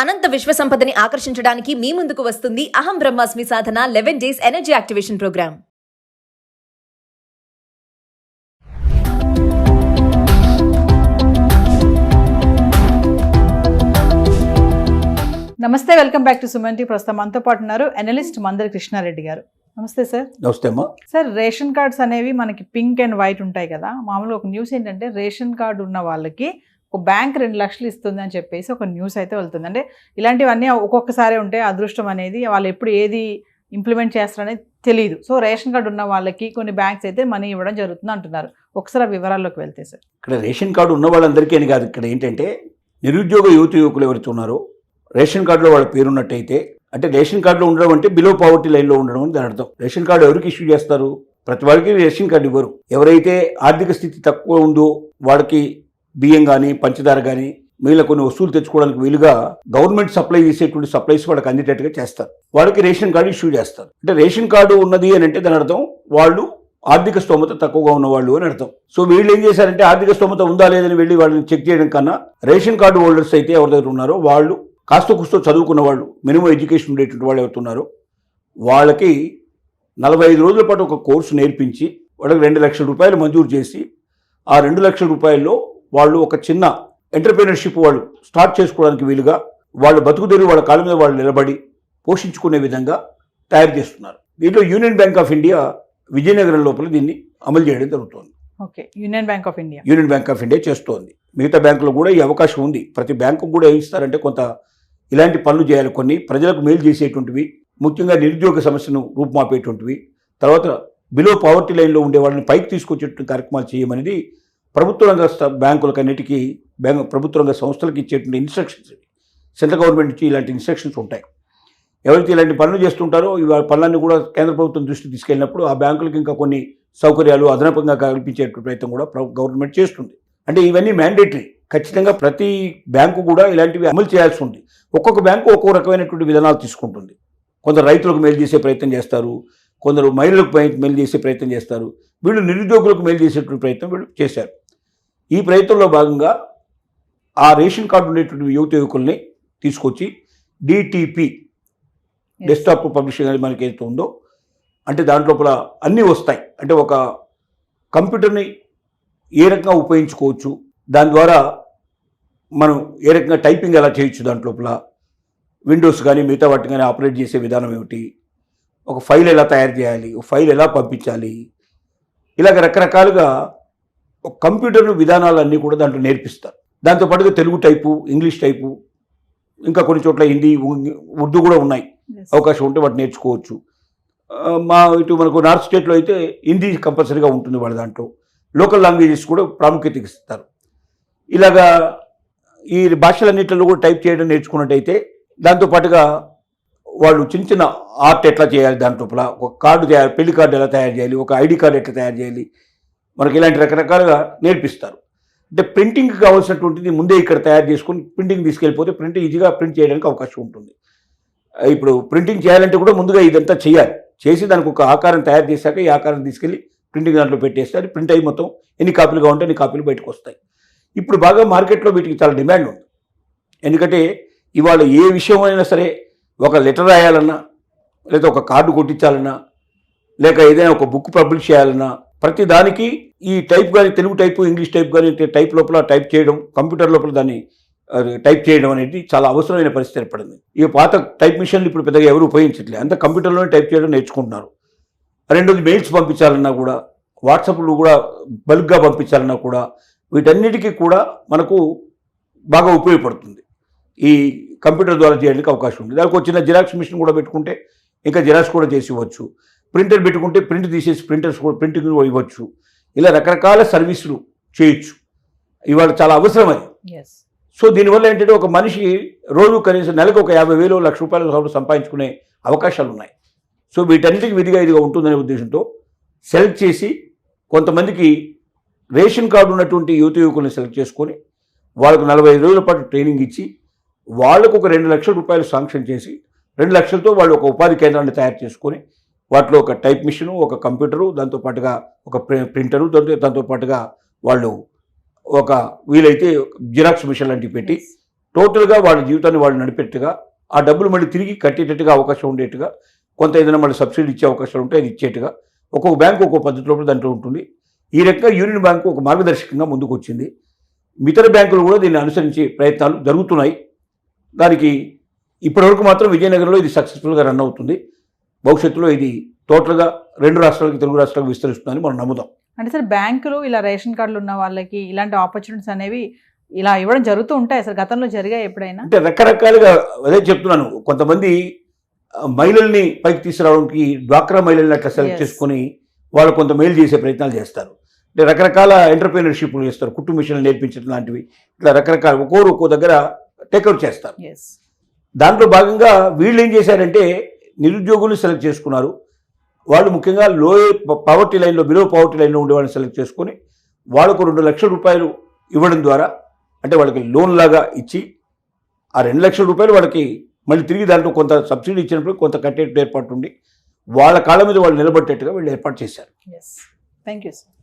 అనంత విశ్వ సంపదని ఆకర్షించడానికి మీ ముందుకు వస్తుంది అహం బ్రహ్మాస్మి సాధన 11 డేస్ ఎనర్జీ యాక్టివేషన్ ప్రోగ్రామ్. నమస్తే, welcome back to Suman T. ప్రస్తుతం మనతో పాటు ఉన్నారు అనలిస్ట్ మందరి కృష్ణారెడ్డి గారు. నమస్తే సార్. నమస్తే అమ్మా. సార్, రేషన్ కార్డ్స్ అనేవి మనకి పింక్ అండ్ వైట్ ఉంటాయి కదా. మామూలుగా ఒక న్యూస్ ఏంటంటే రేషన్ కార్డు ఉన్న వాళ్ళకి ఒక బ్యాంక్ 2 లక్షలు ఇస్తుంది అని చెప్పేసి ఒక న్యూస్ అయితే వెళ్తుంది. అంటే ఇలాంటివన్నీ ఒక్కొక్కసారి ఉంటే అదృష్టం అనేది వాళ్ళు ఎప్పుడు ఏది ఇంప్లిమెంట్ చేస్తారనేది తెలియదు. సో రేషన్ కార్డు ఉన్న వాళ్ళకి కొన్ని బ్యాంక్స్ అయితే మనీ ఇవ్వడం జరుగుతుంది అంటున్నారు. ఒకసారి ఆ వివరాల్లోకి వెళ్తే సార్. ఇక్కడ రేషన్ కార్డు ఉన్న వాళ్ళందరికీ అని కాదు, ఇక్కడ ఏంటంటే నిరుద్యోగ యువకులు ఎవరైతే ఉన్నారో రేషన్ కార్డులో వాళ్ళ పేరున్నట్టయితే, అంటే రేషన్ కార్డులో ఉండడం అంటే బిలో పావర్టీ లైన్లో ఉండడం అని దాని అర్థం. రేషన్ కార్డు ఎవరికి ఇష్యూ చేస్తారు? ప్రతి వాళ్ళకి రేషన్ కార్డు ఇవ్వరు. ఎవరైతే ఆర్థిక స్థితి తక్కువ ఉందో వాళ్ళకి బియ్యం కానీ పంచదార కానీ మిగిలిన కొన్ని వస్తువులు తెచ్చుకోవడానికి వీలుగా గవర్నమెంట్ సప్లై చేసేటువంటి సప్లైస్ వాళ్ళకి అందేటట్టుగా చేస్తారు. వాళ్ళకి రేషన్ కార్డు ఇష్యూ చేస్తారు. అంటే రేషన్ కార్డు ఉన్నది అని అంటే దాని అర్థం వాళ్ళు ఆర్థిక స్తోమత తక్కువగా ఉన్నవాళ్ళు అని అర్థం. సో వీళ్ళు ఏం చేశారంటే ఆర్థిక స్తోమత ఉందా లేదని వెళ్ళి వాళ్ళని చెక్ చేయడం కన్నా రేషన్ కార్డు హోల్డర్స్ అయితే ఎవరి దగ్గర ఉన్నారో వాళ్ళు కాస్త కుస్తో చదువుకున్న వాళ్ళు, మినిమం ఎడ్యుకేషన్ ఉండేటువంటి వాళ్ళు ఎవరుతున్నారో వాళ్ళకి 45 రోజుల పాటు ఒక కోర్సు నేర్పించి వాళ్ళకి 2 లక్షల రూపాయలు మంజూరు చేసి ఆ 2 లక్షల రూపాయల్లో వాళ్ళు ఒక చిన్న ఎంటర్ప్రీనర్షిప్ వాళ్ళు స్టార్ట్ చేసుకోవడానికి వీలుగా వాళ్ళు బతుకుదెరువు వాళ్ళ కాళ్ళ మీద వాళ్ళు నిలబడి పోషించుకునే విధంగా తయారు చేస్తున్నారు. దీంట్లో union bank of India Vizianagaram లోపల దీన్ని అమలు చేయడం జరుగుతుంది. Okay, union bank of India చేస్తోంది. మిగతా బ్యాంకులు కూడా ఈ అవకాశం ఉంది. ప్రతి బ్యాంకు కూడా ఏం ఇస్తారంటే కొంత ఇలాంటి పనులు చేయాలి, కొన్ని ప్రజలకు మేలు చేసేటువంటివి, ముఖ్యంగా నిరుద్యోగ సమస్యను రూపుమాపేటువంటివి, తర్వాత బిలో పావర్టీ లైన్లో ఉండే వాళ్ళని పైకి తీసుకొచ్చేటువంటి కార్యక్రమాలు చేయమనేది ప్రభుత్వ రంగ బ్యాంకులకన్నిటికీ ప్రభుత్వ రంగ సంస్థలకు ఇచ్చేటువంటి ఇన్స్ట్రక్షన్స్. సెంట్రల్ గవర్నమెంట్ నుంచి ఇలాంటి ఇన్స్ట్రక్షన్స్ ఉంటాయి. ఎవరైతే ఇలాంటి పనులు చేస్తుంటారో ఈ పనులన్నీ కూడా కేంద్ర ప్రభుత్వం దృష్టికి తీసుకెళ్ళినప్పుడు ఆ బ్యాంకులకు ఇంకా కొన్ని సౌకర్యాలు అదనపంగా కల్పించేటువంటి ప్రయత్నం కూడా గవర్నమెంట్ చేస్తుంది. అంటే ఇవన్నీ మ్యాండేటరీ. ఖచ్చితంగా ప్రతి బ్యాంకు కూడా ఇలాంటివి అమలు చేయాల్సి ఉంది. ఒక్కొక్క బ్యాంకు ఒక్కొక్క రకమైనటువంటి విధానాలు తీసుకుంటుంది. కొందరు రైతులకు మేలు చేసే ప్రయత్నం చేస్తారు, కొందరు మహిళలకు మేలు చేసే ప్రయత్నం చేస్తారు, వీళ్ళు నిరుద్యోగులకు మేలు చేసేటువంటి ప్రయత్నం వీళ్ళు చేశారు. ఈ ప్రయత్నంలో భాగంగా ఆ రేషన్ కార్డు ఉండేటువంటి యువకుల్ని తీసుకొచ్చి డిటిపి డెస్క్టాప్ పబ్లిషింగ్ అనేది మనకి ఏదైతే ఉందో, అంటే దాంట్లోపల అన్నీ వస్తాయి. అంటే ఒక కంప్యూటర్ని ఏ రకంగా ఉపయోగించుకోవచ్చు, దాని ద్వారా మనం ఏ రకంగా టైపింగ్ ఎలా చేయొచ్చు, దాంట్లోపల విండోస్ కానీ మిగతా వాటిని కానీ ఆపరేట్ చేసే విధానం ఏమిటి, ఒక ఫైల్ ఎలా తయారు చేయాలి, ఒక ఫైల్ ఎలా పంపించాలి, ఇలాగ రకరకాలుగా ఒక కంప్యూటర్ విధానాలన్నీ కూడా దాంట్లో నేర్పిస్తారు. దాంతోపాటుగా తెలుగు టైపు, ఇంగ్లీష్ టైపు, ఇంకా కొన్ని చోట్ల హిందీ, ఉర్దూ కూడా ఉన్నాయి. అవకాశం ఉంటే వాటి నేర్చుకోవచ్చు. ఇటు మనకు నార్త్ స్టేట్లో అయితే హిందీ కంపల్సరీగా ఉంటుంది. వాళ్ళ దాంట్లో లోకల్ లాంగ్వేజెస్ కూడా ప్రాముఖ్యత ఇస్తారు. ఇలాగా ఈ భాషలన్నింటిలో కూడా టైప్ చేయడం నేర్చుకున్నట్టయితే దాంతోపాటుగా వాళ్ళు చిన్న చిన్న ఆర్ట్ ఎట్లా చేయాలి, దాంట్లోపల ఒక కార్డు తయారు, పెళ్లి కార్డు ఎలా తయారు చేయాలి, ఒక ఐడి కార్డు ఎట్లా తయారు చేయాలి, మనకి ఇలాంటి రకరకాలుగా నేర్పిస్తారు. అంటే ప్రింటింగ్కి కావాల్సినటువంటిది ముందే ఇక్కడ తయారు చేసుకుని ప్రింటింగ్ తీసుకెళ్ళిపోతే ప్రింట్ ఈజీగా ప్రింట్ చేయడానికి అవకాశం ఉంటుంది. ఇప్పుడు ప్రింటింగ్ చేయాలంటే కూడా ముందుగా ఇదంతా చేయాలి. చేసి దానికి ఒక ఆకారం తయారు చేశాక ఈ ఆకారం తీసుకెళ్ళి ప్రింటింగ్ దాంట్లో పెట్టేస్తే అది ప్రింట్ అయ్యి మొత్తం ఎన్ని కాపీలుగా ఉంటే అన్ని కాపీలు బయటకు వస్తాయి. ఇప్పుడు బాగా మార్కెట్లో వీటికి చాలా డిమాండ్ ఉంది. ఎందుకంటే ఇవాళ ఏ విషయం అయినా సరే, ఒక లెటర్ రాయాలన్నా, లేదా ఒక కార్డు కొట్టించాలన్నా, లేక ఏదైనా ఒక బుక్ పబ్లిష్ చేయాలన్నా, ప్రతి దానికి ఈ టైప్ కానీ, తెలుగు టైపు, ఇంగ్లీష్ టైప్ కానీ టైప్ లోపల టైప్ చేయడం, కంప్యూటర్ లోపల దాన్ని టైప్ చేయడం అనేది చాలా అవసరమైన పరిస్థితి ఏర్పడింది. ఈ పాత టైప్ మిషన్లు ఇప్పుడు పెద్దగా ఎవరు ఉపయోగించట్లేదు, అంతా కంప్యూటర్లోనే టైప్ చేయడం నేర్చుకుంటున్నారు. రెండోది మెయిల్స్ పంపించాలన్నా కూడా, వాట్సాప్లు కూడా బల్క్గా పంపించాలన్నా కూడా, వీటన్నిటికీ కూడా మనకు బాగా ఉపయోగపడుతుంది. ఈ కంప్యూటర్ ద్వారా చేయడానికి అవకాశం ఉంది. దానికి వచ్చిన జిరాక్స్ మిషన్ కూడా పెట్టుకుంటే ఇంకా జిరాక్స్ కూడా చేసి ఇవ్వచ్చు. ప్రింటర్ పెట్టుకుంటే ప్రింట్ తీసేసి ప్రింటింగ్ కూడా ఇవ్వచ్చు. ఇలా రకరకాల సర్వీసులు చేయొచ్చు. ఇవాళ చాలా అవసరం అది. సో దీనివల్ల ఏంటంటే ఒక మనిషి రోజు కనీసం నెలకు ఒక 50,000 లక్ష రూపాయలు సంపాదించుకునే అవకాశాలు ఉన్నాయి. సో వీటన్నిటికీ విధిగా ఇదిగా ఉంటుందనే ఉద్దేశంతో సెలెక్ట్ చేసి కొంతమందికి రేషన్ కార్డు ఉన్నటువంటి యువకుల్ని సెలెక్ట్ చేసుకొని వాళ్ళకు 45 రోజుల పాటు ట్రైనింగ్ ఇచ్చి వాళ్ళకు ఒక 2 లక్షల రూపాయలు శాంక్షన్ చేసి 2 లక్షలతో వాళ్ళు ఒక ఉపాధి కేంద్రాన్ని తయారు చేసుకొని వాటిలో ఒక టైప్ మిషను, ఒక కంప్యూటరు, దాంతోపాటుగా ఒక ప్రింటరు, దాంతోపాటుగా వాళ్ళు ఒక వీలైతే జిరాక్స్ మిషన్ లాంటివి పెట్టి టోటల్గా వాళ్ళ జీవితాన్ని వాళ్ళు నడిపేట్టుగా ఆ డబ్బులు మళ్ళీ తిరిగి కట్టేటట్టుగా అవకాశం ఉండేట్టుగా కొంత ఏదైనా మళ్ళీ సబ్సిడీ ఇచ్చే అవకాశాలు ఉంటే అది ఇచ్చేట్టుగా ఒక్కొక్క బ్యాంకు ఒక్కొక్క పద్ధతిలో దాంట్లో ఉంటుంది. ఈ రకంగా యూనియన్ బ్యాంకు ఒక మార్గదర్శకంగా ముందుకు వచ్చింది. ఇతర బ్యాంకులు కూడా దీన్ని అనుసరించే ప్రయత్నాలు జరుగుతున్నాయి. దానికి ఇప్పటివరకు మాత్రం విజయనగరంలో ఇది సక్సెస్ఫుల్గా రన్ అవుతుంది. భవిష్యత్తులో ఇది టోటల్గా 2 రాష్ట్రాలకి, తెలుగు రాష్ట్రాలకు విస్తరిస్తుందని మనం నమ్ముదాం. అంటే సార్ బ్యాంకులు ఇలా రేషన్ కార్డులు ఉన్న వాళ్ళకి ఇలాంటి ఆపర్చునిటీస్ అనేవి ఇలా ఇవ్వడం జరుగుతూ ఉంటాయి సార్, గతంలో జరిగాయి ఎప్పుడైనా? అంటే రకరకాలుగా అదే చెప్తున్నాను. కొంతమంది మహిళల్ని పైకి తీసుకురావడానికి డ్వాక్రా మహిళల్ని అట్లా సెలెక్ట్ Yes. చేసుకొని వాళ్ళు కొంత మేలు చేసే ప్రయత్నాలు చేస్తారు. అంటే రకరకాల ఎంటర్ప్రీనర్షిప్లు చేస్తారు, కుట్టు మిషన్లు నేర్పించడం లాంటివి. ఇట్లా రకరకాల ఒక్కో దగ్గర టేక్అవుట్ చేస్తారు. ఎస్. దాంట్లో భాగంగా వీళ్ళు ఏం చేశారంటే నిరుద్యోగులు సెలెక్ట్ చేసుకున్నారు. వాళ్ళు ముఖ్యంగా పావర్టీ లైన్లో, బిలో పావర్టీ లైన్లో ఉండే వాళ్ళని సెలెక్ట్ చేసుకొని వాళ్ళకు 2 లక్షల రూపాయలు ఇవ్వడం ద్వారా, అంటే వాళ్ళకి లోన్ లాగా ఇచ్చి ఆ 2 లక్షల రూపాయలు వాళ్ళకి మళ్ళీ తిరిగి దాంట్లో కొంత సబ్సిడీ ఇచ్చినప్పుడు కొంత కట్టేట్టు ఏర్పాటు ఉండి వాళ్ళ కాళ్ళ మీద వాళ్ళు నిలబట్టేట్టుగా వీళ్ళు ఏర్పాటు చేశారు. ఎస్. Thank you sir.